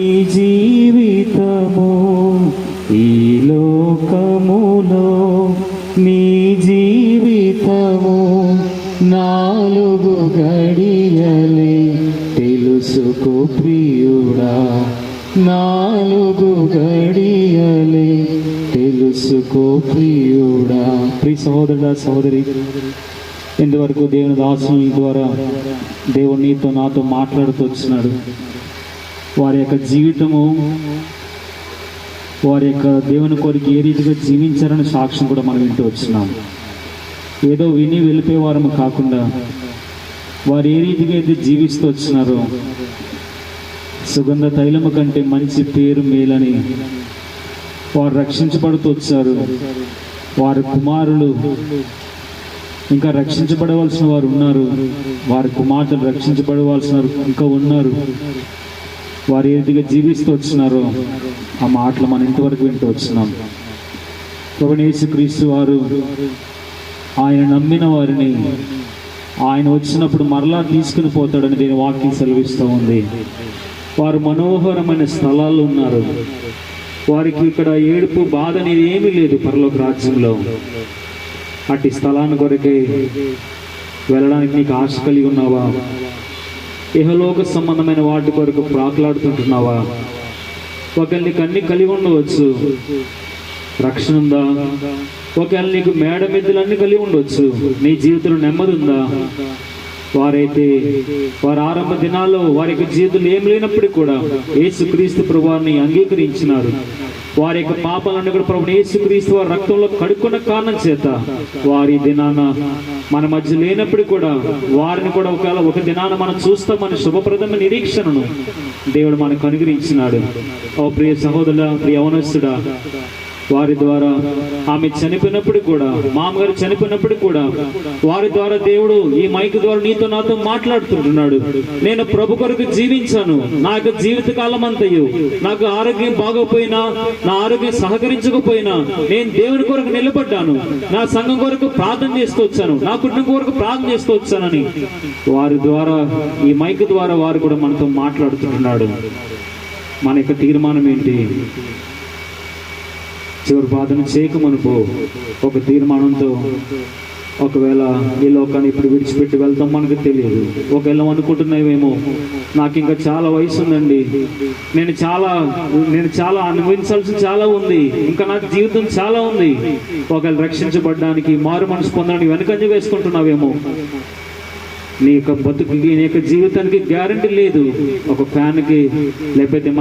ఈ జీవితము ఈ లోకములో నీ జీవితము 4 గడియలే తెలుసుకో ప్రియుడా, 4 గడియలే తెలుసుకో ప్రియుడా. ప్రియ సహోదరుడా సహోదరి, ఇంతవరకు దేవుని దాసుని ద్వారా దేవుడు నీతో నాతో మాట్లాడుతూ వచ్చినాడు. వారి యొక్క జీవితము, వారి యొక్క దేవుని కోరిక ఏ రీతిగా జీవించారని సాక్ష్యం కూడా మనం వింటూ వచ్చినాం. ఏదో విని వెళ్ళిపోయేవారము కాకుండా వారు ఏ రీతిగా అయితే జీవిస్తూ వచ్చినారో, సుగంధ తైలము కంటే మంచి పేరు మేలని వారు రక్షించబడుతూ వచ్చారు. వారి కుమారులు ఇంకా రక్షించబడవలసిన వారు ఉన్నారు, వారి కుమార్తెలు రక్షించబడవలసిన ఇంకా ఉన్నారు. వారు ఏ రీతిగా జీవిస్తూ వచ్చినారో ఆ మాటలు మనం ఇంతవరకు వింటూ వచ్చినాం. ప్రభువైన యేసుక్రీస్తు వారు ఆయన నమ్మిన వారిని ఆయన వచ్చినప్పుడు మరలా తీసుకుని పోతాడని దీని వాక్యం సెలవిస్తూ ఉంది. వారు మనోహరమైన స్థలాల్లో ఉన్నారు. వారికి ఇక్కడ ఏడుపు బాధ అనేది ఏమీ లేదు పరలోక రాజ్యంలో. అట్టి స్థలాన్ని కొరకే వెళ్ళడానికి నీకు ఆశ కలిగి ఉన్నావా? ఇహలోక సంబంధమైన వాటి కొరకు ప్రాకులాడుతుంటున్నావా? ఒకవేళ నీకు అన్ని కలిగి ఉండవచ్చు, రక్షణ ఉందా? ఒకవేళ నీకు మేడ మెద్దులన్నీ కలిగి ఉండవచ్చు, నీ జీవితంలో నెమ్మది ఉందా? వారైతే వారి ఆరంభ దినాల్లో వారి యొక్క జీవితంలో ఏం లేనప్పటికీ కూడా యేసుక్రీస్తు ప్రభువారిని అంగీకరించినారు. వారి యొక్క పాపాలను కూడా ప్రభువైన యేసుక్రీస్తు వారి రక్తంలో కడుక్కున్న కారణం చేత వారి దినాన మన మధ్య లేనప్పుడు కూడా వారిని కూడా ఒక దినాన మనం చూస్తామని శుభప్రదమైన నిరీక్షణను దేవుడు మనకు అనుగ్రహించినాడు. ఓ ప్రియ సహోదరుడా, ప్రియ యవనస్తుడా, వారి ద్వారా ఆమె చనిపోయినప్పుడు కూడా, మామగారు చనిపోయినప్పుడు కూడా వారి ద్వారా దేవుడు ఈ మైక్ ద్వారా నీతో నాతో మాట్లాడుతుంటున్నాడు. నేను ప్రభు కొరకు జీవించాను. నా యొక్క జీవిత కాలం అంతయు నాకు ఆరోగ్యం బాగోపోయినా, నా ఆరోగ్యం సహకరించకపోయినా నేను దేవుని కొరకు నిలబడ్డాను. నా సంఘం కొరకు ప్రార్థన చేస్తూ వచ్చాను, నా కుటుంబం కొరకు ప్రార్థన చేస్తూ వచ్చానని వారి ద్వారా, ఈ మైక్ ద్వారా వారు కూడా మనతో మాట్లాడుతుంటున్నాడు. మన యొక్క తీర్మానం ఏంటి? చివరి ప్రార్థన చేయకమనుకో ఒక తీర్మానంతో ఒకవేళ ఈ లోకాన్ని ఇప్పుడు విడిచిపెట్టి వెళ్తాం మనకు తెలియదు. ఒకవేళ అనుకుంటున్నావేమో, నాకు ఇంకా చాలా వయసు ఉందండి, నేను చాలా అనుభవించాల్సి చాలా ఉంది, ఇంకా నాకు జీవితం చాలా ఉంది. ఒకవేళ రక్షించబడడానికి, మారు మనసు పొందడానికి వెనకంజ వేసుకుంటున్నావేమో. నీ యొక్క బతుకుకి, నీ యొక్క జీవితానికి గ్యారంటీ లేదు. ఒక ఫ్యాన్కి లేకపోతే